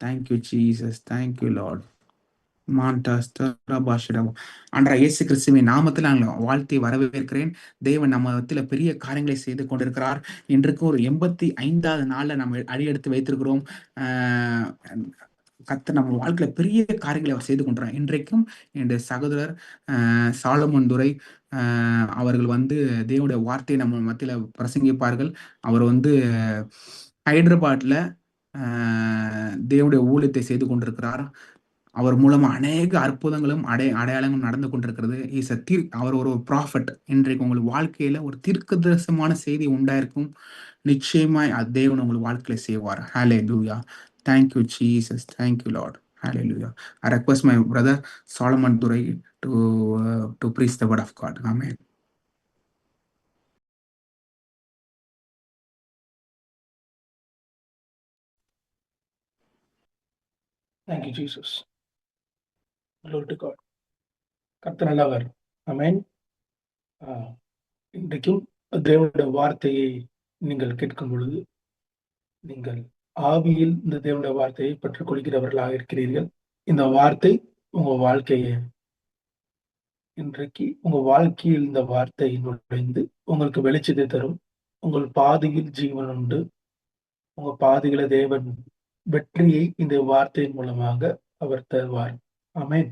Thank you, Jesus. Thank you, Lord. ஆண்டவராகிய இயேசு கிறிஸ்துவின் நாமத்தில் நான் வாழ்த்தி வரவேற்கிறேன். தேவன் நம்ம மத்தியில பெரிய காரியங்களை செய்து கொண்டிருக்கிறார். இன்றைக்கு ஒரு 85வது நாள்ல நம்ம அடியெடுத்து வைத்திருக்கிறோம். கர்த்தர் நம்ம வாழ்க்கையில பெரிய காரியங்களை அவர் செய்து கொண்டிருக்கிறார். இன்றைக்கும் என்னுடைய சகோதரர் சாலமன் துரை அவர்கள் தேவனுடைய வார்த்தையை நம்ம மத்தியில பிரசங்கிப்பார்கள். அவர் ஹைதராபாத்ல தேவனுடைய ஊழியத்தை செய்து கொண்டிருக்கிறார். அவர் மூலமா அநேக அற்புதங்களும் அடையாளங்களும் நடந்து கொண்டிருக்கிறது. அவர் ஒரு ப்ராஃபட். இன்றைக்கு உங்கள் வாழ்க்கையில ஒரு தீர்க்கதரிசனமான செய்தி உண்டாயிருக்கும். நிச்சயமாய் தேவன் உங்கள் வாழ்க்கையில செய்வார். ஹல்லேலூயா. Thank you, Jesus. Thank you, Lord. Hallelujah. I request my brother Solomon Durai to preach the word of God. Amen. Thank you, Jesus. Glory to God. கர்த்தர் நல்லவர். ஆமென். இன்றைக்கும் தேவனுடைய வார்த்தையை நீங்கள் கேட்கும் பொழுது நீங்கள் ஆவியில் இந்த தேவனுடைய வார்த்தையை பெற்றுக் கொள்கிறவர்களாக இருக்கிறீர்கள். இந்த வார்த்தை உங்க வாழ்க்கையை இன்றைக்கு உங்க வாழ்க்கையில் இந்த வார்த்தை நுழைந்து உங்களுக்கு வெளிச்சத்தை தரும். உங்கள் பாதையில் ஜீவன் உண்டு. உங்க பாதையில தேவன் வெற்றியை இந்த வார்த்தையின் மூலமாக அவர் தருவார். ஆமென்.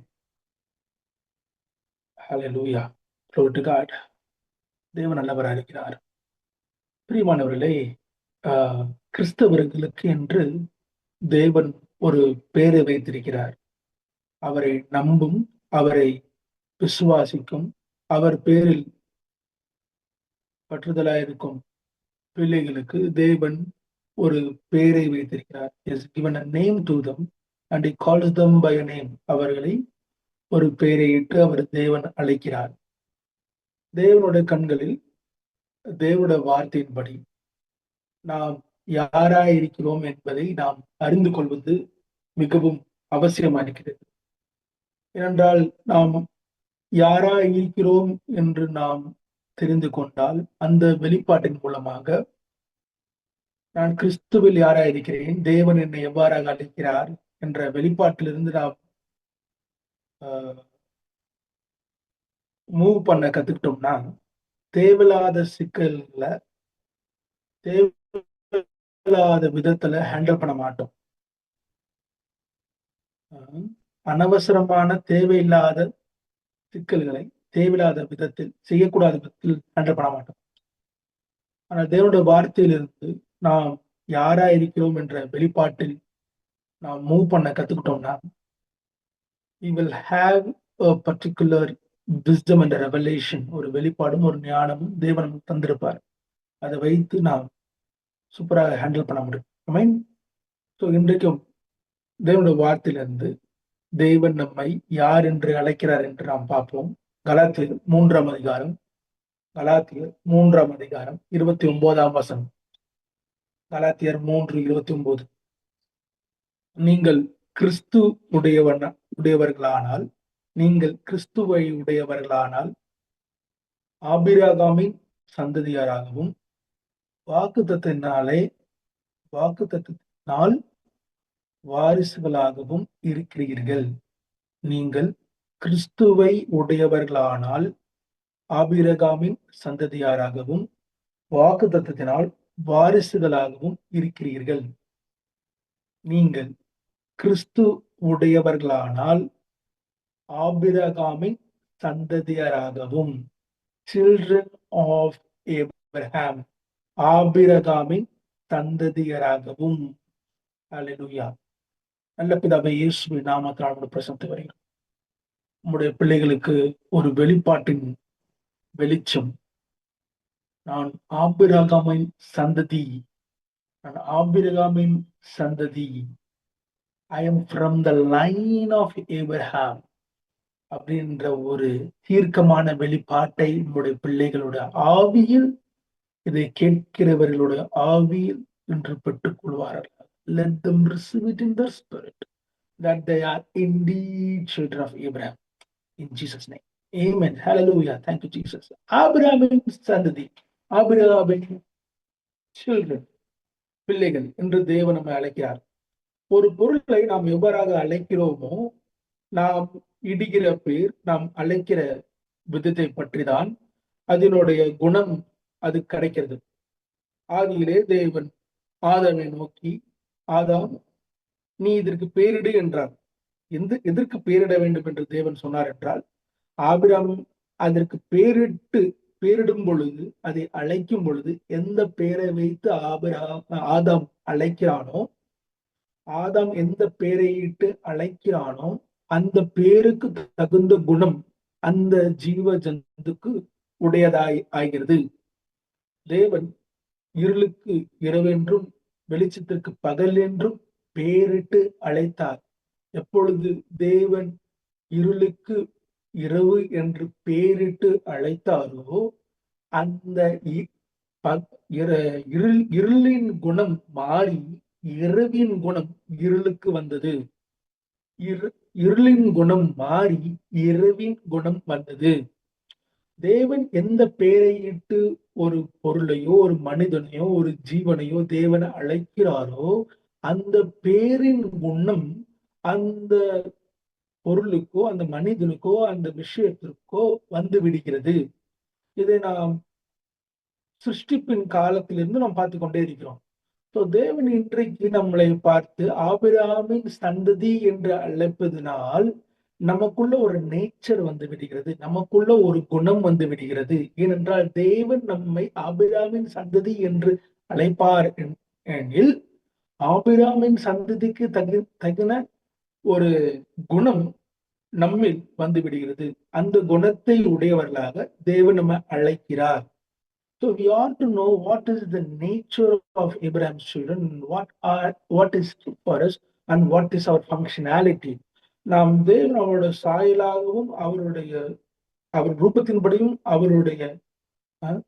ஹல்லேலூயா. Glory to God. தேவன் நல்லவராக இருக்கிறார். பிரியமானவர்களே, கிறிஸ்தவர்களுக்கு என்று தேவன் ஒரு பெயரை வைத்திருக்கிறார். அவரை நம்பும், அவரை விசுவாசிக்கும், அவர் பேரில் பற்றுதலாயிருக்கும் பிள்ளைகளுக்கு தேவன் ஒரு பெயரை வைத்திருக்கிறார். He has given a name to them and he calls them by a name. அவர்களை ஒரு பெயரை இட்டு அவர் தேவன் அழைக்கிறார். தேவனுடைய கண்களில் தேவனுடைய வார்த்தையின்படி நாம் யாராயிருக்கிறோம் என்பதை நாம் அறிந்து கொள்வது மிகவும் அவசியமாகிறது. ஏனென்றால் நாம் யாராயிருக்கிறோம் என்று நாம் தெரிந்து கொண்டால் அந்த வெளிப்பாட்டின் மூலமாக நான் கிறிஸ்துவில் யாராயிருக்கிறேன், தேவன் என்னை எவ்வாறாக அழைக்கிறார் என்ற வெளிப்பாட்டிலிருந்து நாம் மூவ் பண்ண கத்துக்கிட்டோம்னா தேவையில்லாத சிக்கல்ல தேவையில்லாத விதத்துல ஹேண்டில் பண்ண மாட்டோம். அனவசரமான தேவையில்லாத சிக்கல்களை தேவையில்லாத விதத்தில் செய்யக்கூடாத விதத்தில் ஹேண்டில் பண்ண மாட்டோம். ஆனால் தேவனுடைய வார்த்தையிலிருந்து நாம் யாரா இருக்கிறோம் என்ற வெளிப்பாட்டில் நாம் மூவ் பண்ண கத்துக்கிட்டோம்னா we will have a particular wisdom and revelation. ஒரு வெளிப்பாடும் ஒரு ஞானமும் தேவன் தந்திருப்பார். அதை வைத்து நாம் சூப்பராக ஹேண்டில் பண்ண முடியும். ஐ ஸோ இன்றைக்கும் தேவனுடைய வார்த்தையிலிருந்து தேவன் நம்மை யார் என்று அழைக்கிறார் என்று நாம் பார்ப்போம். கலாத்தியர் 3ஆம் அதிகாரம் 29ஆம் வசனம். கலாத்தியர் 3:29. நீங்கள் கிறிஸ்து உடையவர்களானால் நீங்கள் கிறிஸ்துவை உடையவர்களானால் ஆபிரகாமின் சந்ததியாராகவும் வாக்குத்தத்தத்தினால் வாரிசுகளாகவும் இருக்கிறீர்கள். நீங்கள் கிறிஸ்துவை உடையவர்களானால் ஆபிரகாமின் சந்ததியாராகவும் வாக்குத்தத்தத்தினால் வாரிசுகளாகவும் இருக்கிறீர்கள். நீங்கள் கிறிஸ்து உடையவர்களானால் ஆபிரகாமின் சந்ததியாராகவும், children of Abraham, ஆபிரகாமின் சந்ததியராகவும். அல்லேலூயா. நல்ல பிதாவே, இயேசுவின் நாமத்தினால் உம்முடைய பிரசன்னத்தை வருகிறோம். உம்முடைய பிள்ளைகளுக்கு ஒரு வெளிப்பாட்டின் வெளிச்சம். நான் ஆபிரகாமின் சந்ததி. I am from the line of Abraham அப்படின்ற ஒரு தீர்க்கமான வெளிப்பாட்டை உங்களுடைய பிள்ளைகளுடைய ஆவியில், இதை கேட்கிறவர்களுடைய ஆவியில் இன்று பெற்றுக் கொள்வார்கள். Let them receive it in their spirit that they are indeed children of Abraham. In Jesus' name. Amen. Hallelujah. Thank you, Jesus. ஆபிரகாமின் சந்ததி, ஆபிரகாமின் children, பிள்ளைகள் என்று தேவன் நம்மை அழைக்கிறார். ஒரு பொருளை நாம் எவ்வாறாக அழைக்கிறோமோ, நாம் இடுகிற பேர், நாம் அழைக்கிற விதத்தை பற்றிதான் அதனுடைய குணம் அது கிடைக்கிறது. ஆதியிலே தேவன் ஆதாமை நோக்கி, ஆதாம், நீ இதற்கு பெயரிடு என்றார். எதற்கு பெயரிட வேண்டும் என்று தேவன் சொன்னார் என்றால், ஆபிரகாம் அதற்கு பெயரிடும் பொழுது, அதை அழைக்கும் பொழுது, எந்த பெயரை வைத்து ஆதாம் அழைக்கிறானோ, ஆதாம் எந்த பெயரையிட்டு அழைக்கிறானோ, அந்த பேருக்கு தகுந்த குணம் அந்த ஜீவ ஜந்துக்கு உடையதாய் ஆகிறது. தேவன் இருளுக்கு இரவென்றும் வெளிச்சத்திற்கு பகல் என்றும் பெயரிட்டு அழைத்தார். எப்பொழுது தேவன் இருளுக்கு இரவு என்று பெயரிட்டு அழைத்தாரோ, அந்த இருளின் குணம் மாறி இரவின் குணம் இருளுக்கு வந்தது. இருளின் குணம் மாறி இரவின் குணம் வந்தது. தேவன் எந்த பெயரையிட்டு ஒரு பொருளையோ, ஒரு மனிதனையோ, ஒரு ஜீவனையோ தேவன் அழைக்கிறாரோ, அந்த பேரின் குணம் அந்த பொருளுக்கோ, அந்த மனிதனுக்கோ, அந்த விஷயத்திற்கோ வந்து விடுகிறது. இதை நாம் சிருஷ்டிப்பின் காலத்திலிருந்து நாம் பார்த்து கொண்டே இருக்கிறோம். தேவன் இன்றைக்கு நம்மளை பார்த்து ஆபிரகாமின் சந்ததி என்று அழைப்பதனால் நமக்குள்ள ஒரு நேச்சர் வந்து விடுகிறது, நமக்குள்ள ஒரு குணம் வந்து விடுகிறது. ஏனென்றால் தேவன் நம்மை ஆபிரகாமின் சந்ததி என்று அழைப்பார் எனில், ஆபிரகாமின் சந்ததிக்கு தகுன ஒரு குணம் நம்மில் வந்து விடுகிறது. அந்த குணத்தை உடையவர்களாக தேவன் நம்ம அழைக்கிறார். So we ought to know what is the nature of Abraham's children, what is for us, and what is our functionality. நாம் தேவன் அவருடைய சாயலாகவும் அவர் ரூபத்தின்படியும் அவருடைய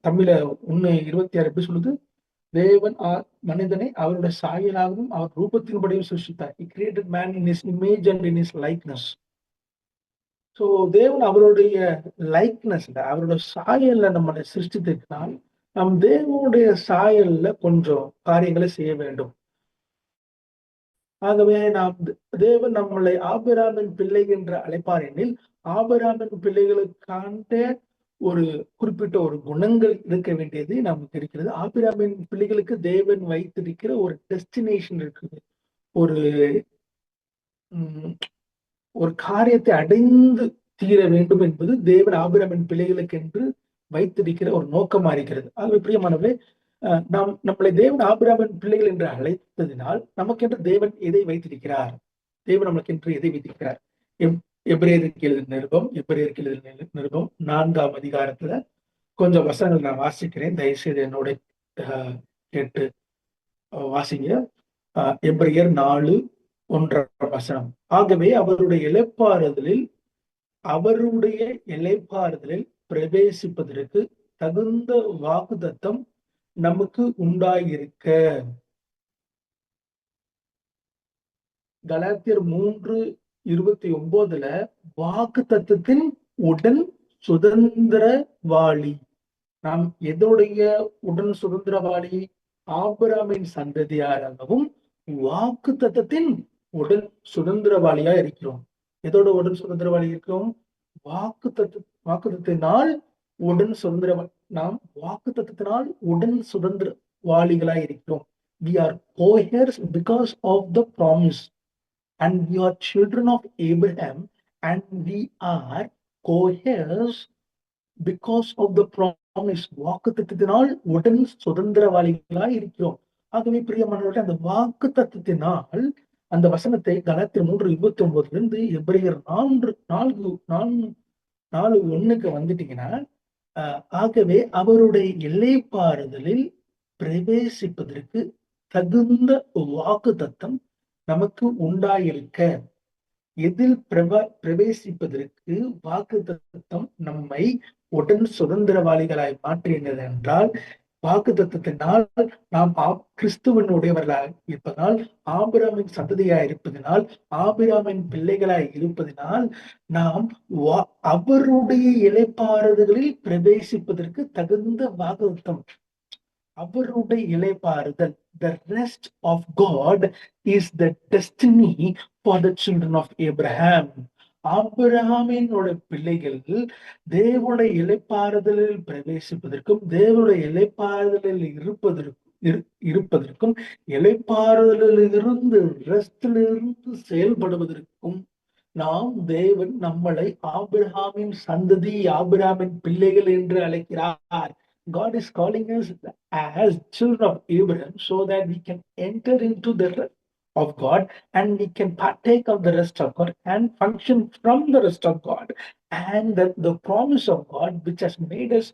தமிழ 1:26 எப்படி சொல்லுது? தேவன் மனிதனை அவருடைய சாயலாகவும் அவர் ரூபத்தின்படியும் சிருஷ்டித்தார். He created man in his image and in his likeness. So தேவன் அவருடைய லைக்னஸ்ல, அவருடைய சாயல்ல நம்மளை சிருஷ்டித்திருக்கிறால், நம் தேவனுடைய சாயல்ல கொஞ்சம் காரியங்களை செய்ய வேண்டும். ஆகவே தேவன் நம்மளை ஆபிரகாமின் பிள்ளை என்று அழைப்பார் எனில், ஆபிரகாமின் பிள்ளைகளுக்கான ஒரு குறிப்பிட்ட ஒரு குணங்கள் இருக்க வேண்டியது நமக்கு இருக்கிறது. ஆபிரகாமின் பிள்ளைகளுக்கு தேவன் வைத்திருக்கிற ஒரு டெஸ்டினேஷன் இருக்குது. ஒரு காரியத்தை அடைந்து தீர வேண்டும் என்பது தேவன் ஆபிரகாமின் பிள்ளைகளுக்கு என்று வைத்திருக்கிற ஒரு நோக்கமா இருக்கிறது. ஆகவே பிரியமானவர்களே, நம்மளை தேவன் ஆபிரகாமின் பிள்ளைகள் என்று அழைத்ததினால் நமக்கென்று தேவன் எதை வைத்திருக்கிறார்? தேவன் நம்மளுக்கு என்று எதை வைத்திருக்கிறார்? எபிரேயருக்கு எழுதின நிருபம் 4ஆம் அதிகாரத்துல கொஞ்சம் வசனங்கள் நான் வாசிக்கிறேன். தயவுசெய்து என்னோட கேட்டு வாசிங்க. எபிரேயர் 4:1. ஆகவே அவருடைய இளைப்பாறுதலில் பிரவேசிப்பதற்கு தகுந்த வாக்குத்தத்தம் நமக்கு உண்டாயிருக்க. கலாத்தியர் 3:29 வாக்குத்தத்தத்தின் உடன் சுதந்திரவாளி. நாம் எதோடைய உடன் சுதந்திரவாளி? ஆபிரகாமின் சந்ததியாராகவும் வாக்குத்தத்தத்தின் உடன் சுதந்திரவாளியா இருக்கிறோம். எதோட உடன் சுதந்திரவாளி இருக்கிறோம்? வாக்குத்தத்தினால் உடன் சுதந்திரவாளி. நாம் வாக்குத்தத்தினால் உடன் சுதந்திரவாளிகளாய் இருக்கிறோம். We are co-heirs because of the promise, and we are children of Abraham, and we are co-heirs because of the promise. வாக்குத்தத்தினால் உடன் சுதந்திரவாளிகளாய் இருக்கிறோம். ஆகவே பிரியமானவர்களே, அந்த வாக்குத்தத்தினால் அந்த வசனத்தை கலாத்தியர் 3:29 எபிரேயர் 4:1 வந்துட்டீங்கன்னா, ஆகவே அவருடைய இளைப்பாறுதலில் பிரவேசிப்பதற்கு தகுந்த வாக்குத்தத்தம் நமக்கு உண்டாயிருக்க. எதில் பிரவேசிப்பதற்கு வாக்குத்தத்தம் நம்மை உடன் சுதந்திரவாளிகளாய் மாற்றினது என்றால், வாக்குத்தத்தினால் நாம் கிறிஸ்துவனுடையவர்களாய் இருப்பதனால், ஆபிரகாமின் சந்ததியாய் இருப்பதனால், ஆபிரகாமின் பிள்ளைகளாய் இருப்பதனால், நாம் அவருடைய இளைப்பாறுதலில் பிரவேசிப்பதற்கு தகுந்த வாக்குத்தத்தம். அவருடைய இளைப்பாறுதல், the rest of God is the destiny for the children of Abraham. ஆபிரகாமினோட பிள்ளைகள் தேவனுடைய இளைப்பாறுதலில் பிரவேசிப்பதற்கும், தேவனுடைய இளைப்பாறுதலில் இருப்பதற்கும், இளைப்பாறுதலிலிருந்து ரெஸ்டிலிருந்து செயல்படுவதற்கும் நாம் தேவன் நம்மளை ஆபிரகாமின் சந்ததி, ஆபிரகாமின் பிள்ளைகள் என்று அழைக்கிறார். God is calling us as children of Abraham so that we can enter into the rest of God and we can partake of the rest of God and function from the rest of God. And that the promise of God, which has made us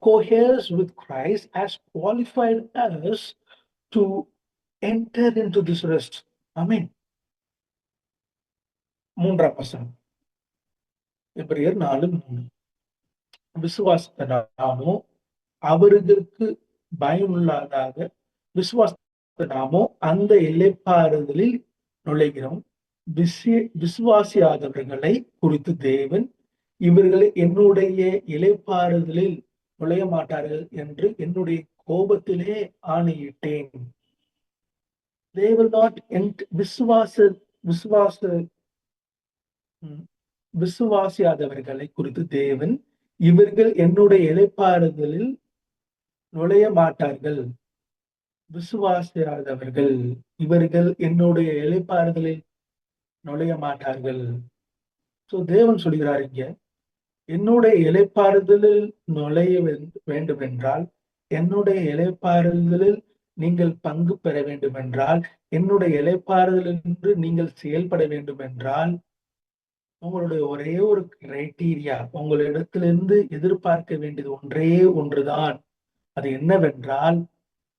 co-heirs with Christ, has qualified us to enter into this rest. Amen. மூன்றாம் வசனம், எபிரேயர் 4:3. விசுவாசத்தை நாமோ அவர்களுக்கு பயனுள்ளதாக விசுவாசத்தை நாமோ அந்த இளைப்பாறுதலில் நுழைகிறோம். விசுவாசியாதவர்களை குறித்து தேவன், இவர்களை என்னுடைய இளைப்பாறுதலில் நுழைய மாட்டார்கள் என்று என்னுடைய கோபத்திலே ஆணையிட்டேன். They will not விசுவாசியாதவர்களை குறித்து தேவன், இவர்கள் என்னுடைய இளைப்பாறுதலில் நுழைய மாட்டார்கள். விசுவாசியாதவர்கள், இவர்கள் என்னுடைய இளைப்பாறுதலில் நுழைய மாட்டார்கள். சோ தேவன் சொல்கிறார் இங்க, என்னுடைய இளைப்பாறுதலில் நுழைய வேண்டும் என்றால், என்னுடைய இளைப்பாறுதலில் நீங்கள் பங்கு பெற வேண்டும் என்றால், என்னுடைய இளைப்பாறுதலில் நீங்கள் செயல்பட வேண்டும் என்றால், உங்களுடைய ஒரே ஒரு கிரைட்டீரியா, உங்களிடத்திலிருந்து எதிர்பார்க்க வேண்டியது ஒன்றே ஒன்றுதான். அது என்னவென்றால்,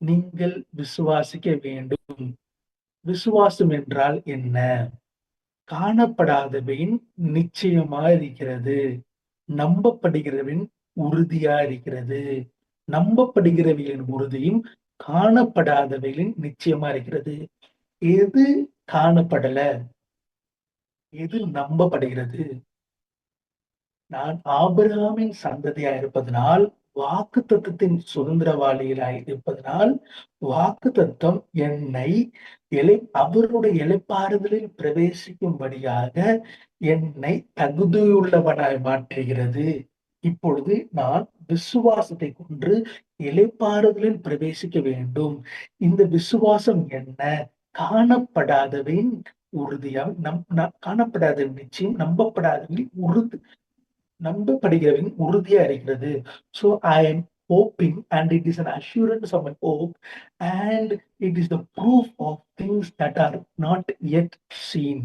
நீங்கள் விசுவாசிக்க வேண்டும். விசுவாசம் என்றால் என்ன? காணப்படாதவையின் நிச்சயமா இருக்கிறது, நம்பப்படுகிறவின் உறுதியா இருக்கிறது. நம்பப்படுகிறவைகளின் உறுதியும் காணப்படாதவைகளின் நிச்சயமா இருக்கிறது. எது காணப்படல, எது நம்பப்படுகிறது? நான் ஆபிரகாமின் சந்ததியா இருப்பதனால், வாக்கு தத்துவத்தின் சுதந்திரவாளிகளாய் இருப்பதனால், வாக்கு தத்துவம் என்னை அவருடைய இளைப்பாறுதலில் பிரவேசிக்கும்படியாக என்னை தகுதியுள்ளவனாய் மாற்றுகிறது. இப்பொழுது நான் விசுவாசத்தை கொண்டு இளைப்பாறுதலில் பிரவேசிக்க வேண்டும். இந்த விசுவாசம் என்ன? காணப்படாதவின் உறுதியால் காணப்படாத நிச்சயம், நம்பப்படுகிறவின் உறுதியா இருக்கிறது. So I am hoping, and it is an assurance of my hope, and it is the proof of things that are not yet seen.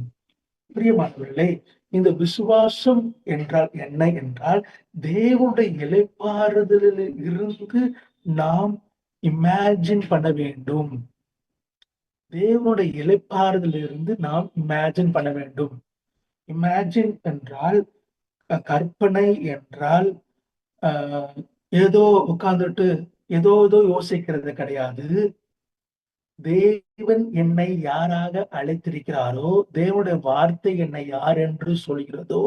பிரியமானவர்களே, இந்த விசுவாசம் என்றால் என்ன என்றால், தேவனுடைய இளைப்பாறுதலில் இருந்து நாம் இமேஜின் பண்ண வேண்டும். தேவனுடைய இளைப்பாறுதலிருந்து நாம் இமேஜின் பண்ண வேண்டும். இமேஜின் என்றால், கற்பனை என்றால் ஏதோ உட்கார்ந்துட்டு ஏதோ யோசிக்கிறது கிடையாது. தேவன் என்னை யாராக அழைத்திருக்கிறாரோ, தேவனுடைய வார்த்தை என்னை யார் என்று சொல்கிறதோ,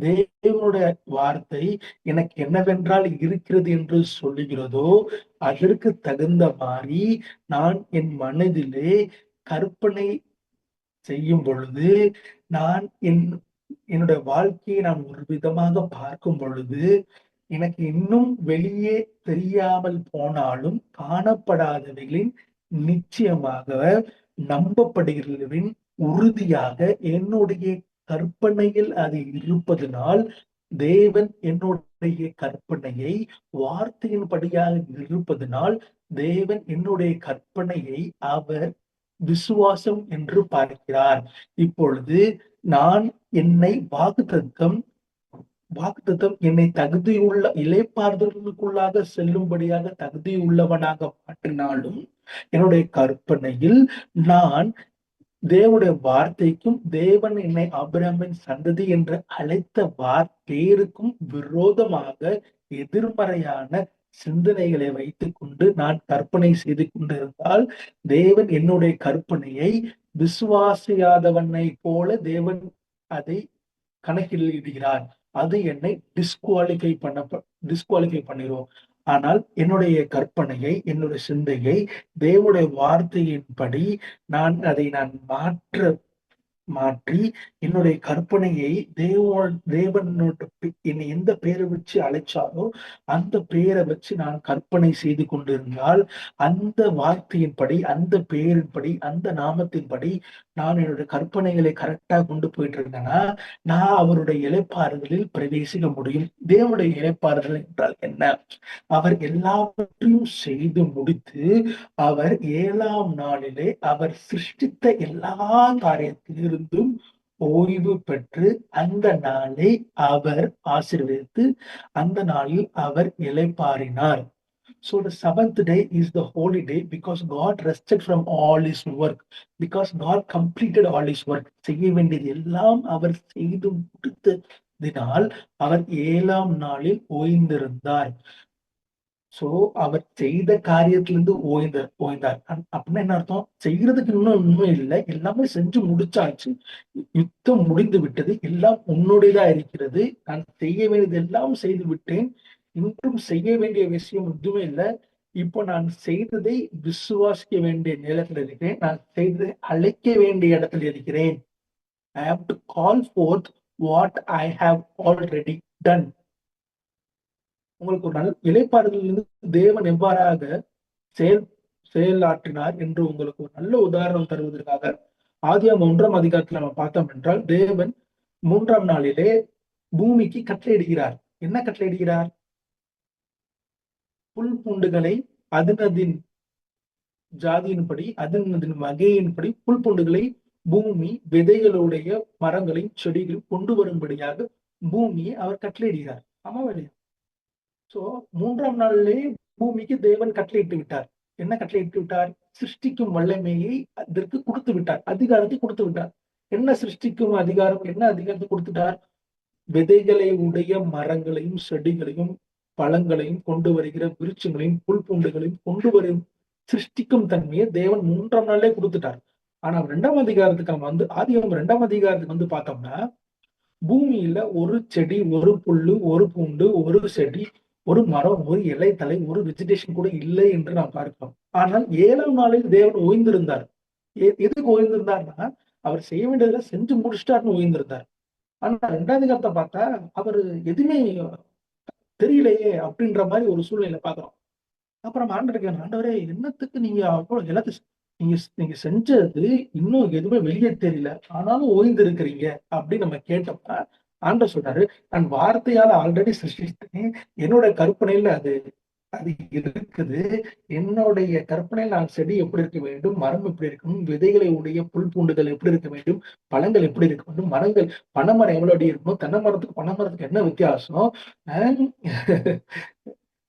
தேவனுடைய வார்த்தை எனக்கு என்னவென்றால் இருக்கிறது என்று சொல்லுகிறதோ, அதற்கு தகுந்த மாதிரி நான் என் மனதிலே கற்பனை செய்யும் பொழுது, நான் என்னுடைய வாழ்க்கையை நான் ஒரு விதமாக பார்க்கும் பொழுது, எனக்கு இன்னும் வெளியே தெரியாமல் போனாலும் காணப்படாதவைகளின் நிச்சயமாக, நம்பப்படுகிறவின் உறுதியாக என்னுடைய கற்பனையில் அது இருப்பதனால், தேவன் என்னுடைய கற்பனையை வார்த்தையின்படியாக இருப்பதனால், தேவன் என்னுடைய கற்பனையை அவர் விசுவாசம் என்று பார்க்கிறார். இப்பொழுது நான் என்னை வாக்குத்தத்தம் என்னை தகுதியுள்ள இளைப்பாறுதலுக்குள்ளாக செல்லும்படியாக தகுதியுள்ளவனாக மாற்றினாலும், என்னுடைய கற்பனையில் நான் தேவனுடைய வார்த்தைக்கும், தேவன் என்னை ஆபிரகாமின் சந்ததி என்று அழைத்த பேருக்கும் விரோதமாக எதிர்மறையான சிந்தனைகளை வைத்துக் கொண்டு நான் கற்பனை செய்து கொண்டிருந்தால், தேவன் என்னுடைய கற்பனையை விசுவாசியாதவனை போல தேவன் அதை கணக்கில் இடுகிறார். அது என்னை டிஸ்குவாலிஃபை பண்ணிடும். ஆனால் என்னுடைய கற்பனையை, என்னுடைய சிந்தையை தேவனுடைய வார்த்தையின்படி நான் மாற்றி என்னுடைய கற்பனையை தேவனோட என்னை எந்த பெயரை வச்சு அழைச்சாரோ அந்த பெயரை வச்சு நான் கற்பனை செய்து கொண்டிருந்தால், அந்த வார்த்தையின்படி, அந்த பெயரின்படி, அந்த நாமத்தின்படி நான் என்னுடைய கற்பனைகளை கரெக்டா கொண்டு போயிட்டு இருந்தேன்னா, நான் அவருடைய இளைப்பாறுதலில் பிரவேசிக்க முடியும். தேவனுடைய இளைப்பாறுதல் என்றால் என்ன? அவர் எல்லாவற்றையும் செய்து முடித்து, அவர் 7ஆம் நாளிலே அவர் சிருஷ்டித்த எல்லா காரியத்திலிருந்தும் ஓய்வு பெற்று அந்த நாளை அவர் ஆசீர்வதித்து அந்த நாளில் அவர் இளைப்பாறினார். So the seventh day is the holy day because God rested from all his work. Because God completed all his work. செய்ய வேண்டியது எல்லாம் அவர் செய்து முடித்ததினால் அவர் 7ஆம் நாளில் ஓய்ந்திருந்தார். சோ அவர் செய்த காரியத்திலிருந்து ஓய்ந்தார். அப்படின்னா என்ன அர்த்தம்? செய்யறதுக்கு இன்னும் இல்லை, எல்லாமே செஞ்சு முடிச்சாச்சு, யுத்தம் முடிந்து விட்டது, எல்லாம் உன்னுடையதா இருக்கிறது, நான் செய்ய வேண்டியது எல்லாம் செய்து விட்டேன், இன்றும் செய்ய வேண்டிய விஷயம் எதுவுமே இல்லை. இப்போ நான் செய்ததை விசுவாசிக்க வேண்டிய நிலத்தில் இருக்கிறேன், நான் செய்ததை அழைக்க வேண்டிய இடத்துல இருக்கிறேன். I have to call forth what I have already done. உங்களுக்கு ஒரு நல்ல இளைப்பாறுதலிலிருந்து தேவன் எவ்வாறாக செயலாற்றினார் என்று உங்களுக்கு ஒரு நல்ல உதாரணம் தருவதற்காக ஆதியாகமம் 1ஆம் அதிகாரத்தில் நம்ம பார்த்தோம் என்றால், தேவன் 3ஆம் நாளிலே பூமிக்கு கட்டளையிடுகிறார். என்ன கட்டளையிடுகிறார்? புல் பூண்டுகளை அதனதின் ஜாதியின்படி, அதனதின் வகையின்படி புல் பூண்டுகளை பூமி விதைகளுடைய மரங்களையும் செடிகளையும் கொண்டு வரும்படியாக பூமியை அவர் கட்டளையிடுகிறார். ஆமா இல்லையா? சோ 3ஆம் நாளிலே பூமிக்கு தேவன் கட்டளையிட்டு விட்டார். என்ன கட்டளையிட்டு விட்டார்? சிருஷ்டிக்கும் வல்லமையை அதற்கு கொடுத்து விட்டார், அதிகாரத்தை கொடுத்து விட்டார். என்ன சிருஷ்டிக்கும் அதிகாரம்? என்ன அதிகாரத்தை கொடுத்துட்டார்? விதைகளை உடைய மரங்களையும் செடிகளையும் பழங்களையும் கொண்டு வருகிற விருட்சங்களையும் புல் பூண்டுகளையும் கொண்டு வரும் சிருஷ்டிக்கும் தன்மையை தேவன் 3ஆம் நாளிலே கொடுத்துட்டார். ஆனா 2ஆம் அதிகாரத்துக்கு நம்ம ஆதியாகமம் 2ஆம் அதிகாரத்துக்கு பார்த்தோம்னா, பூமியில ஒரு செடி, ஒரு புல்லு, ஒரு பூண்டு, ஒரு செடி, ஒரு மரம், ஒரு இலை தலை, ஒரு வெஜிடேஷன் கூட இல்லை என்று நாம் பார்க்கிறோம். ஆனால் 7ஆம் நாளில் தேவன் ஓய்ந்திருந்தார். எதுக்கு ஓய்ந்திருந்தார்னா, அவர் செய்ய வேண்டியதுல செஞ்சு முடிச்சிட்டாருன்னு ஓய்ந்திருந்தார். ஆனா 2ஆம் அதிகாரத்தை பார்த்தா அவர் எதுவுமே தெரியலையே அப்படின்ற மாதிரி ஒரு சூழ்நிலை பார்க்கிறோம். அப்புறம் ஆண்டவரே, என்னத்துக்கு நீங்க அவ்வளவு எல்லாத்தையும் நீங்க செஞ்சது இன்னும் எதுவுமே வெளியே தெரியல, ஆனாலும் ஓய்ந்து இருக்கிறீங்க அப்படின்னு நம்ம கேட்டோம்னா, ஆண்டவர் சொல்றாரு, நான் வார்த்தையால ஆல்ரெடி சிருஷ்டித்தேன், என்னோட கற்பனையில அது அது இருக்குது. என்னுடைய கற்பனையில் நான் செடி எப்படி இருக்க வேண்டும், மரம் எப்படி இருக்கணும், விதைகளை உடைய புல் பூண்டுகள் எப்படி இருக்க வேண்டும், பழங்கள் எப்படி இருக்க வேண்டும், மரங்கள் பனைமரம் எவ்வளவு இருக்கணும், தென்னை மரத்துக்கு பனை மரத்துக்கு என்ன வித்தியாசம்,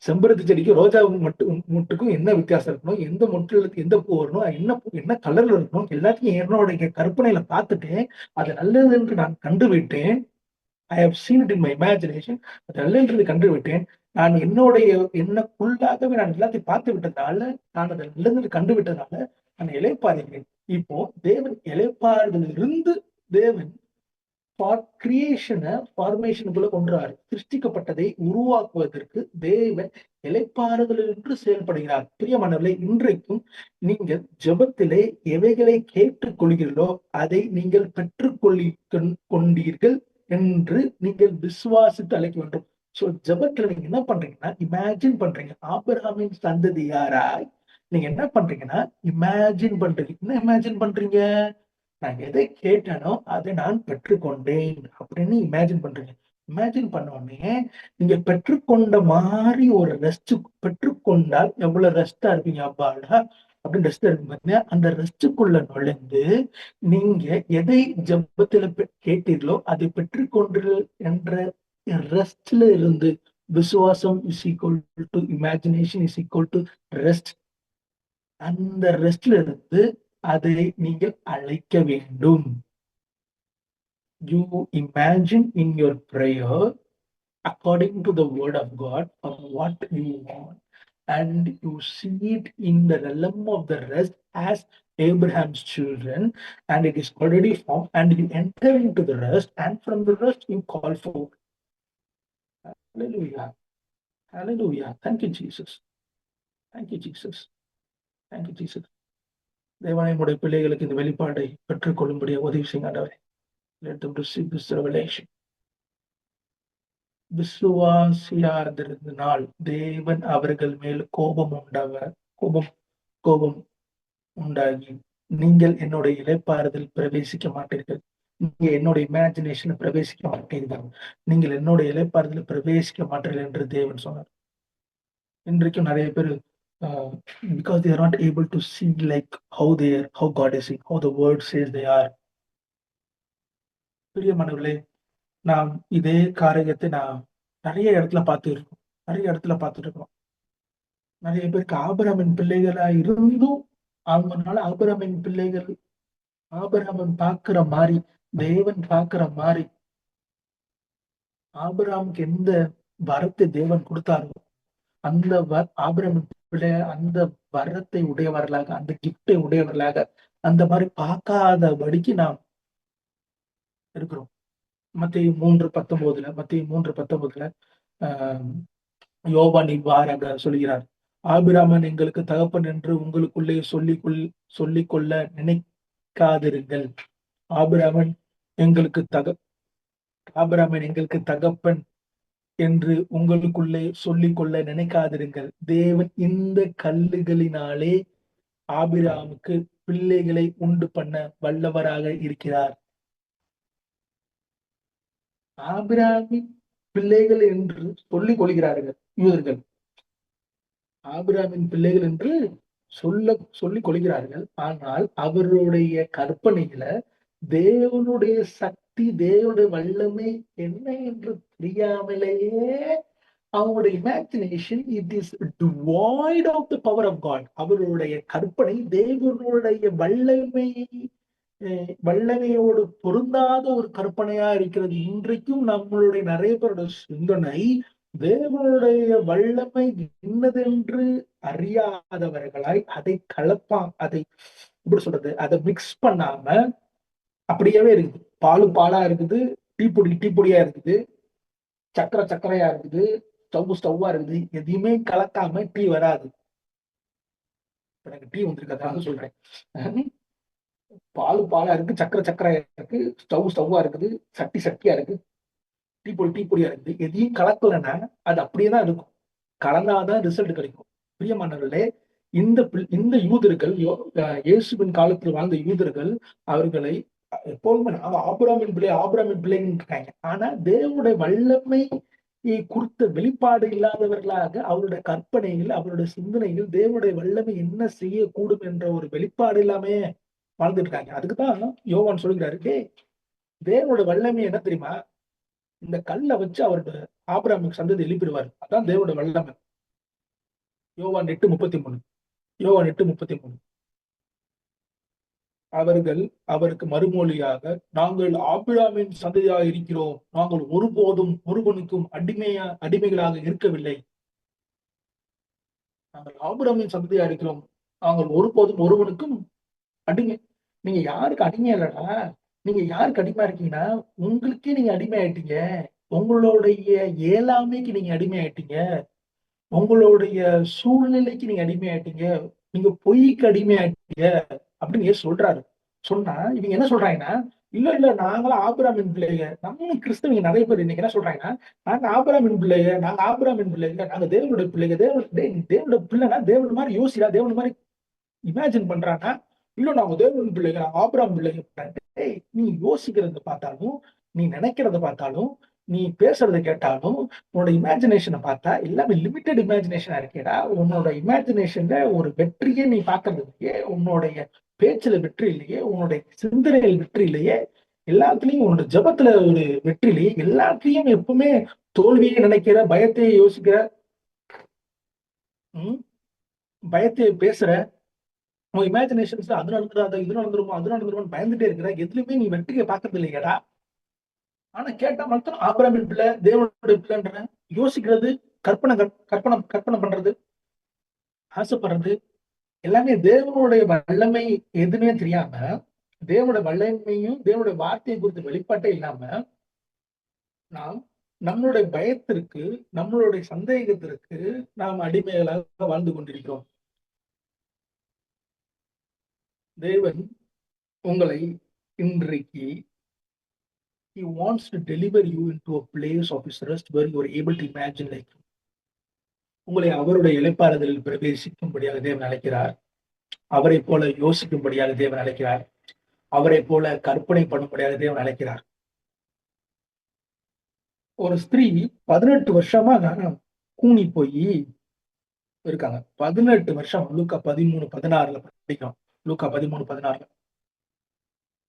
செம்பருத்தி செடிக்கும் ரோஜா முட்டுக்கும் என்ன வித்தியாசம் இருக்கணும், எந்த மொட்டுல எந்த பூ வரணும், என்ன கலர்ல இருக்கணும், எல்லாத்தையும் என்னோட கற்பனையில பார்த்துட்டு அது நல்லது என்று நான் கண்டுவிட்டேன். I have seen it in my imagination. அது நல்லது கண்டுவிட்டேன். நான் என்னக்குள்ளாகவே நான் எல்லாத்தையும் பார்த்து விட்டதால, நான் அதை நல்லது கண்டுவிட்டதால நான் இளைப்பாறுகிறேன். இப்போ தேவன் இளைப்பாறுதலிருந்து தேவன் ஃபார்மேஷனுக்குள்ள கொன்றாரு. சிருஷ்டிக்கப்பட்டதை உருவாக்குவதற்கு தேவன் இளைப்பாறுதல் என்று செயல்படுகிறார். பிரியமானவர்களே, இன்றைக்கும் நீங்கள் ஜெபத்திலே எவைகளை கேட்டுக் கொள்கிறீர்களோ அதை நீங்கள் கொண்டீர்கள் என்று நீங்கள் விசுவாசித்து அழைக்க வேண்டும். சோ ஜெபத்துல நீங்க என்ன பண்றீங்கன்னா, இமேஜின் பண்றீங்க. ஆபிரகாமின் சந்ததியாராய் நீங்க என்ன பண்றீங்கன்னா, இமேஜின் பண்றீங்க. என்ன இமேஜின் பண்றீங்க? நான் எதை கேட்டேனோ அதை நான் பெற்றுக்கொண்டேன் அப்படின்னு இமேஜின் பண்றீங்க. இமேஜின் பண்ண உடனே நீங்க பெற்றுக்கொண்ட மாதிரி ஒரு ரெஸ்ட் பெற்றுக்கொண்டால் எவ்வளவு ரெஸ்டா இருப்பீங்க, அப்பாடா அப்படின்னு ரெஸ்ட் இருக்கு பாத்தீங்கன்னா, அந்த ரெஸ்டுக்குள்ள நுழைந்து நீங்க எதை ஜெபத்துல கேட்டீர்களோ அதை பெற்றுக்கொண்டீர்கள் என்ற ரெஸ்ட்ல இருந்து, விசுவாசம் is equal to imagination is equal to rest. அந்த ரெஸ்ட்ல இருந்து அதை நீங்கள் அழைக்க வேண்டும். You imagine in your prayer according to the word of God of what you want, and you see it in the realm of the rest as Abraham's children, and it is already formed, and you enter into the rest, and from the rest you call forth. Hallelujah. Hallelujah. Thank you, Jesus. Thank you, Jesus. Thank you, Jesus. தேவனே, உம்முடைய பிள்ளைகளுக்கு இந்த வெளிப்பாடை பெற்றுக்கொள்ளும்படியா உதவி செய்யுங்க ஆண்டவரே. Let them receive this revelation. விசுவாசியா இருந்ததினால் தேவன் அவர்கள் மேல் கோபம் கோபம் உண்டாகி, நீங்கள் என்னுடைய இளைப்பாறுதல் பிரவேசிக்க மாட்டீர்கள், நீங்க என்னுடைய இமேஜினேஷன் பிரவேசிக்க மாட்டீர்கள், நீங்கள் என்னுடைய இளைப்பாறுதல் பிரவேசிக்க மாட்டீர்கள் என்று தேவன் சொன்னார். இன்றைக்கும் நிறைய பேர் because they are not able to see like how God is seeing, how the word says they are. பிரியமானவர்களே, நாம் இதே காரியத்தை நான் நிறைய இடத்துல பார்த்துட்டு இருக்கோம். நிறைய பேருக்கு ஆபிரகாமின் பிள்ளைகளா இருந்தும் அவங்கனால ஆபிரகாமின் பிள்ளைகள், ஆபிரகாமன் பார்க்கிற மாதிரி, தேவன் பார்க்கிற மாதிரி, ஆபிரகாமுக்கு எந்த வரத்தை தேவன் கொடுத்தாரோ அந்த ஆபிரகாமின் பிள்ளை அந்த வரத்தை உடையவர்களாக, அந்த கிஃப்டை உடையவர்களாக அந்த மாதிரி பார்க்காதபடிக்கு நாம் இருக்கிறோம். மத்தேயு 3:19 யோவான் இவ்வாறாக சொல்கிறார், ஆபிரகாமன் எங்களுக்கு தகப்பன் என்று உங்களுக்குள்ளே சொல்லிக்கொள்ள நினைக்காதிருங்கள். ஆபிரகாமன் எங்களுக்கு தகப்பன் என்று உங்களுக்குள்ளே சொல்லிக்கொள்ள நினைக்காதிருங்கள். தேவன் இந்த கல்லுகளினாலே ஆபிரகாமுக்கு பிள்ளைகளை உண்டு பண்ண வல்லவராக இருக்கிறார். ஆபிரகாமின் பிள்ளைகள் என்று சொல்லிக் கொள்கிறார்கள் யூதர்கள். ஆபிரகாமின் பிள்ளைகள் என்று சொல்லிக் கொள்கிறார்கள். ஆனால் அவருடைய கற்பனையில தேவனுடைய சக்தி, தேவனுடைய வல்லமை என்ன என்று தெரியாமலேயே அவங்களுடைய imagination it is devoid of the power of God. அவருடைய கற்பனை தேவனுடைய வல்லமையோடு பொருந்தாத ஒரு கற்பனையா இருக்கிறது. இன்றைக்கும் நம்மளுடைய நிறைய பேரோட சிந்தனை தேவனுடைய வல்லமை என்னதென்று அறியாதவர்களாய் அதை எப்படி சொல்றது, அதை மிக்ஸ் பண்ணாம அப்படியே இருக்குது. பாலா இருக்குது, டீப்பொடியா இருக்குது, சக்கரையா இருக்குது, ஸ்டவ்வா இருக்குது. எதையுமே கலக்காம டீ வராது. எனக்கு டீ வந்திருக்கிறதுனால சொல்றேன். பாலா இருக்கு, சக்கரையா இருக்கு, ஸ்டவ்வா இருக்குது, சட்டியா இருக்கு, டீப்பொடியா இருக்குது. எதையும் கலக்கலன்னா அது அப்படியேதான் இருக்கும். கலந்தாதான் ரிசல்ட் கிடைக்கும். பிரியமானவர்களே, இந்த யூதர்கள், இயேசுவின் காலத்தில் வாழ்ந்த யூதர்கள், அவர்களை எப்போதுமே ஆபிரகாமின் பிள்ளைன்னு இருக்காங்க. ஆனா தேவனுடைய வல்லமை குறித்த வெளிப்பாடு இல்லாதவர்களாக அவருடைய கற்பனைகள், அவருடைய சிந்தனைகள் தேவனுடைய வல்லமை என்ன செய்யக்கூடும் என்ற ஒரு வெளிப்பாடு இல்லாம வாழ்ந்துட்டு இருக்காங்க. அதுக்குதான் யோவான் சொல்கிறாரு, தேவனுடைய வல்லமை என்ன தெரியுமா, இந்த கல்லை வச்சு அவருடைய ஆபிரகாமுக்கு சந்ததி எழுப்பிடுவார். அதான் தேவனுடைய வல்லமை. யோவான் 8:33 அவர்கள் அவருக்கு மறுமொழியாக, நாங்கள் ஆபிரகாமின் சந்ததியாக இருக்கிறோம், நாங்கள் ஒருபோதும் ஒருவனுக்கும் அடிமைகளாக இருக்கவில்லை. நாங்கள் ஆபிரகாமின் சந்ததியா இருக்கிறோம், நாங்கள் ஒருபோதும் ஒருவனுக்கும் அடிமை. நீங்க யாருக்கு அடிமையா இல்லடா, நீங்க யாருக்கு அடிமையா இருக்கீங்கன்னா உங்களுக்கே நீங்க அடிமை ஆயிட்டீங்க. உங்களுடைய இயலாமைக்கு நீங்க அடிமை ஆயிட்டீங்க, உங்களுடைய சூழ்நிலைக்கு நீங்க அடிமை ஆயிட்டீங்க, நீங்க பொய்க்கு அடிமை ஆயிட்டீங்க அப்படின்னு சொல்றாரு. சொன்னா இவங்க என்ன சொல்றாங்கன்னா, இல்ல நாங்களும் ஆபிரகாமின் பிள்ளைங்க. நம்ம கிறிஸ்தவங்க நிறைய பேர் இன்னைக்கு என்ன சொல்றாங்கன்னா, நாங்க ஆபிரகாமின் பிள்ளைங்க, நாங்க தேவனுடைய பிள்ளைங்க. தேவனுடைய பிள்ளைனா தேவன் மாதிரி யோசிடா, தேவன் மாதிரி இமேஜின் பண்றாங்கன்னா, இல்ல நாங்க தேவன் பிள்ளைங்க, ஆபிரகாம் பிள்ளைங்க. நீ யோசிக்கிறத பார்த்தாலும், நீ நினைக்கிறத பார்த்தாலும், நீ பேசுறதை கேட்டாலும், உன்னோட இமேஜினேஷனை பார்த்தா எல்லாமே லிமிட்டட் இமேஜினேஷனா இருக்கேடா. உன்னோட இமேஜினேஷன்ல ஒரு வெற்றியே நீ பாக்குறது இல்லையே, உன்னுடைய பேச்சுல வெற்றி இல்லையே, உன்னுடைய சிந்தனையில் வெற்றி இல்லையே, எல்லாத்துலயும் உன்னோட ஜபத்துல ஒரு வெற்றி இல்லையே, எல்லாத்தையும் எப்பவுமே தோல்வியை நினைக்கிற, பயத்தையே யோசிக்கிற, பயத்தை பேசுற, உன் இமேஜினேஷன்ஸ் அது நடந்துடாத, இது நடந்துருமோ பயந்துட்டே இருக்கிற, எதுலையுமே நீ வெற்றியை பார்க்கறது இல்லையடா. ஆனா கேட்டா மட்டும் ஆபிரகாமின் பிள்ளை, தேவனுடைய பிள்ளைன்ற யோசிக்கிறது, கற்பனை பண்றது, ஆசைப்படுறது எல்லாமே தேவனுடைய வல்லமை எதுவுமே தெரியாம, தேவனுடைய வல்லமையும் தேவனுடைய வார்த்தையை குறித்த வெளிப்பாட்டே இல்லாம நாம் நம்மளுடைய பயத்திற்கு, நம்மளுடைய சந்தேகத்திற்கு நாம் அடிமைகளாக வாழ்ந்து கொண்டிருக்கிறோம். தேவன் உங்களை இன்றைக்கு He wants to deliver you into a place of His rest where you are able to imagine like உங்களை அவருடைய இளைப்பாறுதலில் பிரவேசிக்கும்படியாக தேவன் அழைக்கிறார். அவரை போல யோசிக்கும்படியாக தேவன் அழைக்கிறார். அவரை போல கற்பனை பண்ணும்படியாக தேவன் அழைக்கிறார். ஒரு ஸ்திரீ 18 வருஷமா கூனி போய் இருக்காங்க. 18 வருஷம். லூக்கா 13:16 படிக்கிறோம். லூக்கா 13:16.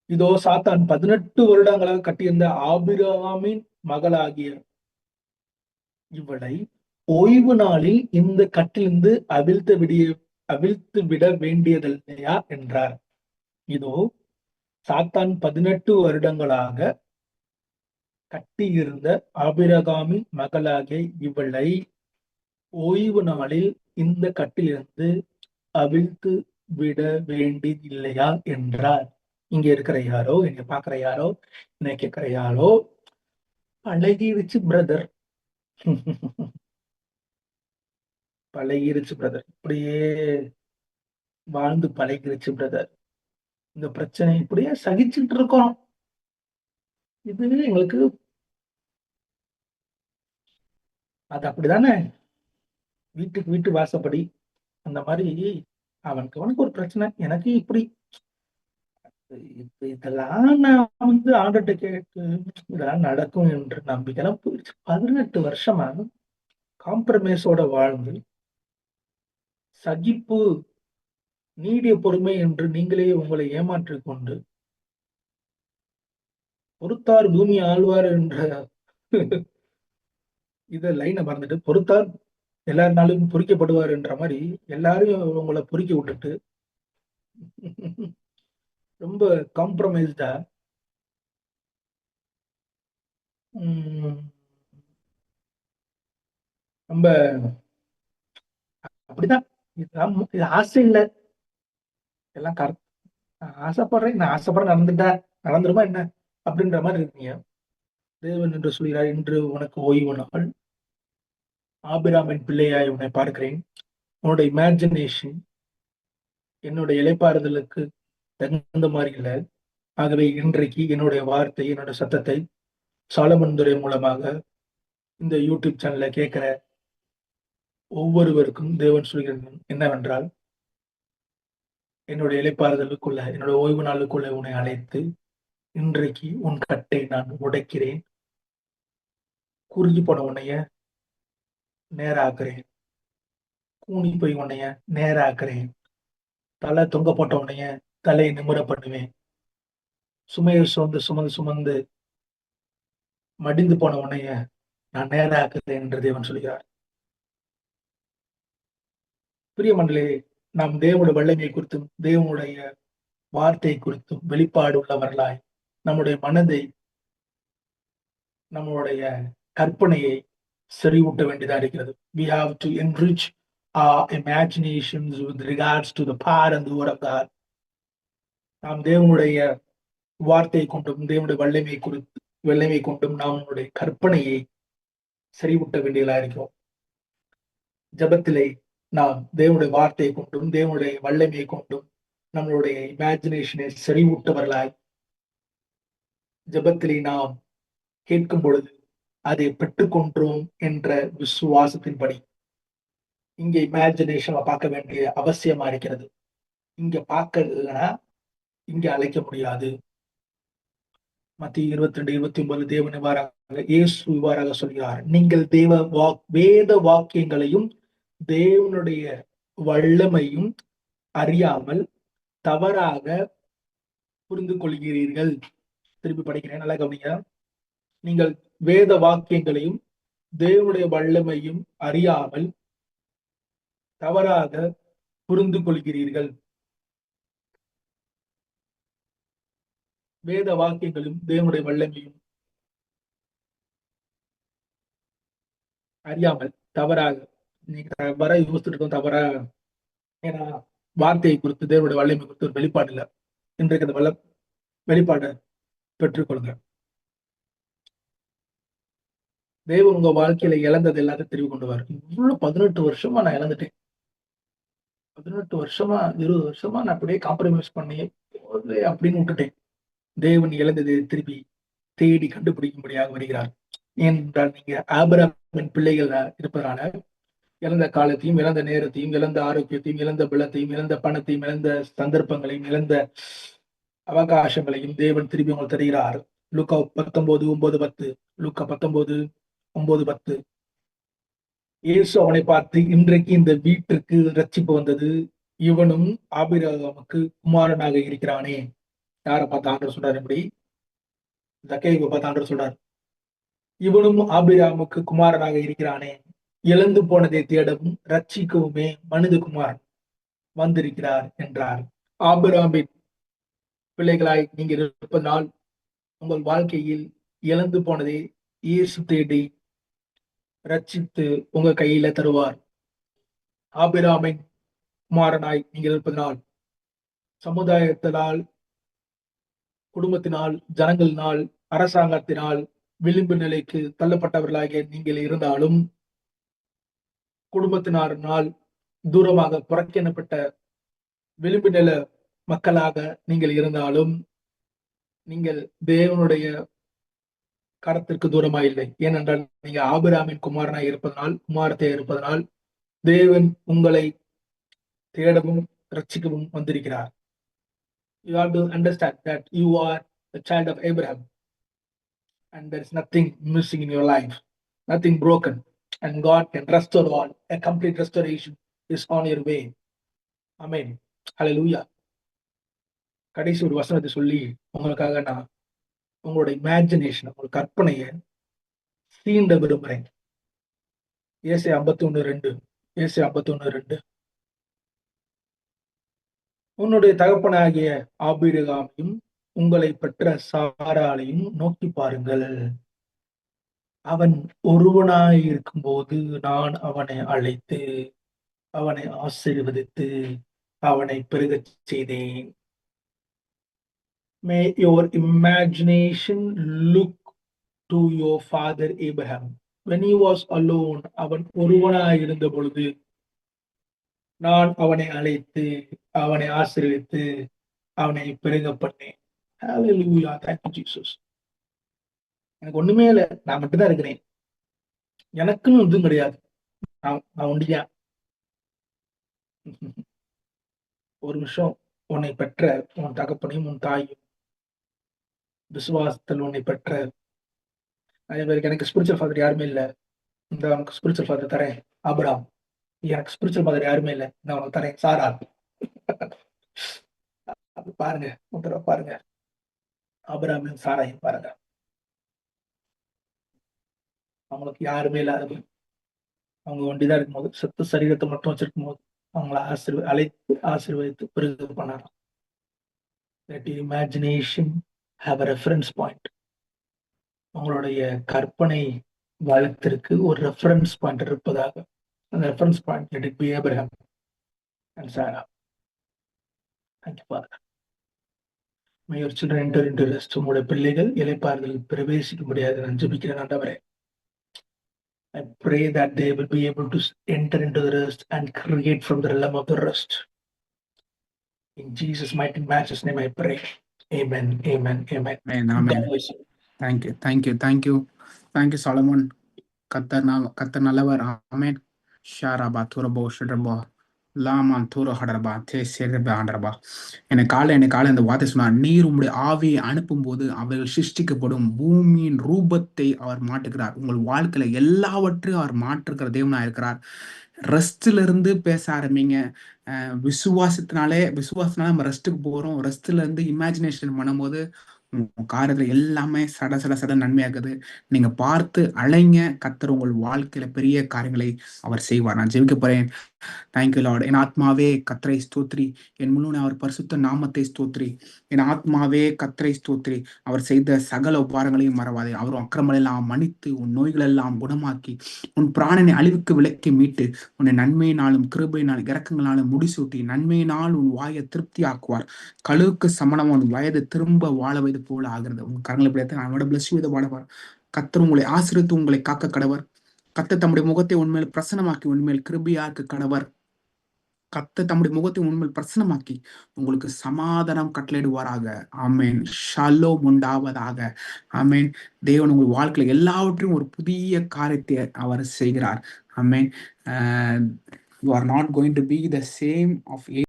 இதோ சாத்தான் 18 வருடங்களாக கட்டியிருந்த ஆபிரகாமின் மகளாகிய இவளை ஓய்வு நாளில் இந்த கட்டிலிருந்து அவிழ்த்து விட வேண்டியதில்லையா என்றார். இதோ சாத்தான் 18 வருடங்களாக கட்டியிருந்த ஆபிரகாமின் மகளாகிய இவளை ஓய்வு நாளில் இந்த கட்டிலிருந்து அவிழ்த்து விட வேண்டியதில்லையா என்றார். இங்க இருக்கிற யாரோ, என்னை பாக்குற யாரோ, என்னை கேட்கிற யாரோ, பழகிருச்சு பிரதர், பழகிருச்சு பிரதர், இப்படியே வாழ்ந்து பழகிருச்சு பிரதர், இந்த பிரச்சனை இப்படியே சகிச்சுட்டு இருக்கோம், இது எங்களுக்கு அது அப்படிதானே, வீட்டுக்கு வீட்டு வாசப்படி அந்த மாதிரி அவனுக்கு ஒரு பிரச்சனை, எனக்கு இப்படி, இதெல்லாம் நான் ஆண்டர்கிட்ட கேட்டு இதெல்லாம் நடக்கும் என்று நம்பிக்கைலாம் போயிடுச்சு. 18 வருஷமா காம்ப்ரமைஸோட வாழ்ந்து சகிப்பு, நீடிய பொறுமை என்று நீங்களே உங்களை ஏமாற்றிக் கொண்டு பொறுத்தார் பூமி ஆழ்வார் என்ற இத லைனை மறந்துட்டு பொறுத்தார் எல்லாருனாலும் பொறிக்கப்படுவார் என்ற மாதிரி எல்லாரும் உங்களை பொறிக்க விட்டுட்டு ரொம்ப காம்ப்ரமைஸ்டா ரொம்ப அப்படிதான். இது ஆசை இல்லை, எல்லாம் கரெக்ட், நான் ஆசைப்படுறேன், நான் ஆசைப்படுற நடந்துருமா என்ன அப்படின்ற மாதிரி இருக்கீங்க. தேவன் என்று சொல்கிறார், இன்று உனக்கு ஓய்வு நாள், ஆபிராமின் பிள்ளையாய் உன்னை பார்க்கிறேன், உன்னோட இமேஜினேஷன் என்னுடைய இளைப்பாறுதலுக்கு தகுந்த மாதிரி இல்லை. ஆகவே இன்றைக்கு என்னுடைய வார்த்தை, என்னோட சத்தத்தை சாலமன் துரை மூலமாக இந்த யூடியூப் சேனல்ல கேட்கிற ஒவ்வொருவருக்கும் தேவன் சொல்கிறது என்னவென்றால், என்னுடைய இளைப்பாறுதலுக்குள்ள, என்னோட ஓய்வு நாளுக்குள்ள உன்னை அழைத்து இன்றைக்கு உன் கட்டை நான் உடைக்கிறேன், குறுகி போன உன்னைய நேராக்குறேன், கூனி போய் உன்னைய நேராக்குறேன், தலை தொங்க போட்ட உன்னைய தலையை நிமிர பண்ணுவேன், சுமையை சுமந்து மடிந்து போன உன்னைய நான் நேராக்குறேன் என்று தேவன் சொல்கிறார். பிரியமண்டலே, நாம் தேவனுடைய வல்லமை குறித்தும் தேவனுடைய வார்த்தை குறித்தும் வெளிப்பாடு உள்ளவர்களாய் நம்முடைய மனதை, நம்மளுடைய கற்பனையை செறிவூட்ட வேண்டியதா இருக்கிறது. We have to enrich our imaginations with regards to the power and the word of God. நாம் தேவனுடைய வார்த்தை கொண்டும் தேவனுடைய வல்லமை கொண்டும் நம்முடைய கற்பனையை செறிவூட்ட வேண்டியதா இருக்கிறோம். ஜபத்திலே நாம் தேவனுடைய வார்த்தை கொண்டும் தேவனுடைய வல்லமை கொண்டும் நம்மளுடைய இமேஜினேஷனை செறிவூட்டவர்களாய் ஜபத்திலே நாம் கேட்கும் பொழுது அதை பெற்றுக்கொண்டோம் என்ற விசுவாசத்தின்படி இங்க இமேஜினேஷனை பார்க்க வேண்டிய அவசியமா இருக்கிறது. இங்க பார்க்கலன்னா இங்க அழைக்க முடியாது. மத்திய 22:29 தேவன் இவ்வாறாக, இயேசு இவ்வாறாக சொல்கிறார், நீங்கள் வேத வாக்கியங்களையும் தேவனுடைய வல்லமையும் அறியாமல் தவறாக புரிந்து கொள்கிறீர்கள். திருப்பி படிக்கிறேன், நல்லா கவனிங்க. நீங்கள் வேத வாக்கியங்களையும் தேவனுடைய வல்லமையும் அறியாமல் தவறாக புரிந்து கொள்கிறீர்கள். வேத வாக்கியங்களும் தேவனுடைய வல்லமையும் அறியாமல் தவறாக, நீங்க தவறா யோசிச்சுட்டு இருக்கோம், தவறா, ஏன்னா வார்த்தையை குறித்து தேவனுடைய வல்லமை குறித்து ஒரு வெளிப்பாடு இல்லை. இன்றைக்கு அந்த வெளிப்பாடை பெற்றுக்கொள்ளுங்க. தேவன் உங்க வாழ்க்கையில இழந்தது எல்லாத்தையும் திரும்பி கொண்டு வரும். இவ்வளவு 18 வருஷமா நான் இழந்துட்டேன். 18 வருஷமா, 20 வருஷமா நான் அப்படியே காம்ப்ரமைஸ் பண்ணி அப்படின்னு விட்டுட்டேன். தேவன் இழந்ததை திருப்பி தேடி கண்டுபிடிக்கும்படியாக வருகிறார். ஏனென்றால் நீங்க ஆபிரகாமின் பிள்ளைகள் இருப்பதனால இழந்த காலத்தையும், இழந்த நேரத்தையும், இழந்த ஆரோக்கியத்தையும், இழந்த பலத்தையும், இழந்த பணத்தையும், இழந்த சந்தர்ப்பங்களையும், இழந்த அவகாசங்களையும் தேவன் திருப்பி உங்களுக்கு தருகிறார். லூக்கா 19:9-10. லூக்கா 19:9-10. இயேசு அவனை பார்த்து, இன்றைக்கு இந்த வீட்டிற்கு ரட்சிப்பு வந்தது, இவனும் ஆபிரகாமுக்கு குமாரனாக இருக்கிறானே. யாரை பார்த்து ஆண்டவர் சொல்றாரு? இப்படி ஜக்கேயுவை பார்த்து ஆண்டவர் சொல்றாரு, இவனும் ஆபிரகாமுக்கு குமாரனாக இருக்கிறானே, இழந்து போனதை தேடவும் ரட்சிக்கவுமே மனிதகுமாரன் வந்திருக்கிறார் என்றார். ஆபிரகாமின் பிள்ளைகளாய் நீங்கள் இருப்பதனால் உங்கள் வாழ்க்கையில் இழந்து போனதை இயேசு தேடி ரட்சித்து உங்க கையில தருவார். ஆபிரகாமின் குமாரனாய் நீங்கள் இருப்பதனால் சமுதாயத்தினால், குடும்பத்தினால், ஜனங்களினால், அரசாங்கத்தினால் விளிம்பு நிலைக்கு தள்ளப்பட்டவர்களாக நீங்கள் இருந்தாலும், குடும்பத்தினாரினால் தூரமாக புறக்கணிக்கப்பட்ட விளிம்பு நில மக்களாக நீங்கள் இருந்தாலும், நீங்கள் தேவனுடைய கரத்திற்கு தூரமா இல்லை. ஏனென்றால் நீங்க ஆபிரகாமின் குமாரனாய் இருப்பதனால், குமாரத்தை இருப்பதனால் தேவன் உங்களை தேடவும் ரட்சிக்கவும் வந்திருக்கிறார். You have to understand that you are the child of Abraham and there is nothing missing in your life, nothing broken, and God can restore all. A complete restoration is on your way. Amen. Hallelujah. கடைசி ஒரு வசனத்தை சொல்லி உங்களுக்காக நான் உங்களோட imagination, உங்களோட கற்பனையை சீண்ட விரும்புறேன். ஏசாயா 51:2. ஏசாயா 51:2. உன்னுடைய தகப்பனாகிய ஆபிரகாமையும் உங்களை பெற்ற சாராளையும் நோக்கி பாருங்கள். அவன் ஒருவனாய் இருக்கும்போது நான் அவனை அழைத்து அவனை ஆசீர்வதித்து அவனை பெருகச் செய்தேன். May your imagination look to your father Abraham. When he was alone, அவன் ஒருவனாய் இருந்த பொழுது நான் அவனை அழைத்து அவனை ஆசீர்வதித்து அவனை பெருக பண்ணேன். Hallelujah. Thank you, Jesus. எனக்கு ஒண்ணுமே இல்லை, நான் மட்டும்தான் இருக்கிறேன், எனக்குன்னு ஒன்றும் கிடையாது, நான் ஒண்டியா. ஒரு நிமிஷம், உன்னை பெற்ற உன் தகப்பனையும் உன் தாயும் விசுவாசத்தில் உன்னை பெற்ற நிறைய பேருக்கு எனக்கு ஸ்பிரிச்சுவல் ஃபாதர் யாருமே இல்லை, இந்த உனக்கு ஸ்பிரிச்சுவல் ஃபாதர் தரேன் ஆபிரகாம். எனக்கு ஸ்பிரிச்சுவல் ஃபாதர் யாருமே இல்லை, நான் உனக்கு தரேன் சாரா. பாருங்க, உத்தரவு பாருங்க, ஆபிரகாமையும் சாராயும் பாருங்க. அவங்களுக்கு யாருமே இல்லாத, அவங்க ஒண்டிதான் இருக்கும்போது, செத்து சரீரத்தை மட்டும் வச்சிருக்கும் போது அவங்களை அழைத்து ஆசீர்வதித்து பெருக பண்ணாராம். Let your imagination have a reference point. உங்களுடைய கற்பனை வளத்திற்கு ஒரு ரெஃபரன்ஸ் பாயிண்ட் இருப்பதாக. அந்த reference point let it be Abraham and Sarah. Thank you, Father. May your children enter into rest. உங்களுடைய பிள்ளைகள் இளைப்பாறுதல் பிரவேசிக்க முடியாது. நான் ஜெபிக்கிறேன் ஆண்டவரே. I pray that they will be able to enter into the rest and create from the realm of the rest. In Jesus' mighty matchless name I pray. Amen, amen, amen. Amen. Thank you, thank you, thank you, thank you, Solomon. கர்த்தர் நல்லவர். ஆமென். ஷாராபா துரபோ ஷடபா லாமான் தூர ஹடர்பா தே சேரபா ஆண்டர்பா. எனக்கு காலை இந்த வார்த்தை சொன்னார், நீர் உங்களுடைய ஆவியை அனுப்பும் போது அவர்கள் சிருஷ்டிக்கப்படும். பூமியின் ரூபத்தை அவர் மாற்றுகிறார். உங்கள் வாழ்க்கையில எல்லாவற்றையும் அவர் மாற்றுகிற தேவனா இருக்கிறார். ரெஸ்ட்ல இருந்து பேச ஆரம்பிங்க. விசுவாசத்தினாலே நம்ம ரெஸ்ட்டுக்கு போறோம். ரெஸ்ட்ல இருந்து இமேஜினேஷன் பண்ணும்போது காரியத்துல எல்லாமே சட நன்மையாகுது. நீங்க பார்த்து அழைங்க. கர்த்தர் உங்கள் வாழ்க்கையில பெரிய காரியங்களை அவர் செய்வார். நான் ஜெபிக்க போறேன். Thank you Lord. என் ஆத்மாவே கர்த்தரை ஸ்தோத்ரி, என் முழு அவர் பரிசுத்த நாமத்தை ஸ்தோத்ரி. என் ஆத்மாவே கர்த்தரை ஸ்தோத்ரி, அவர் செய்த சகல உபாரங்களையும் மறவாதே. அவர் அக்கிரமங்கள் எல்லாம் மன்னித்து உன் நோய்கள் எல்லாம் குணமாக்கி உன் பிராணனை அழிவுக்கு விலக்கி மீட்டு உன்னை நன்மையினாலும் கிருபையினாலும் இரக்கங்களாலும் முடிசூட்டி நன்மையினால் உன் வாயை திருப்தி ஆக்குவார். கழுவுக்கு சமணம் உன் வயது திரும்ப வாழ வைத்து போல ஆகிறது. உன் கரங்களை பிடித்து அவனோட பிளஸ் வித பாடவார். கர்த்தர் உங்களை ஆசீர்வதித்து உங்களை காக்க கடவர். கர்த்தர் தம்முடைய முகத்தை உன்மேல் பிரசன்னமாக்கி உன்மேல் கிருபையாக்க கடவர். கர்த்தர் தம்முடைய முகத்தை உன்மேல் பிரசன்னமாக்கி உங்களுக்கு சமாதானம் கட்டளையிடுவாராக. ஆமென். ஷாலோம் உண்டாவதாக. ஆமென். தேவன் உங்கள் வாழ்க்கையில எல்லாவற்றையும் ஒரு புதிய காரியத்தை அவர் செய்கிறார். ஆமென். You are not going to be the same of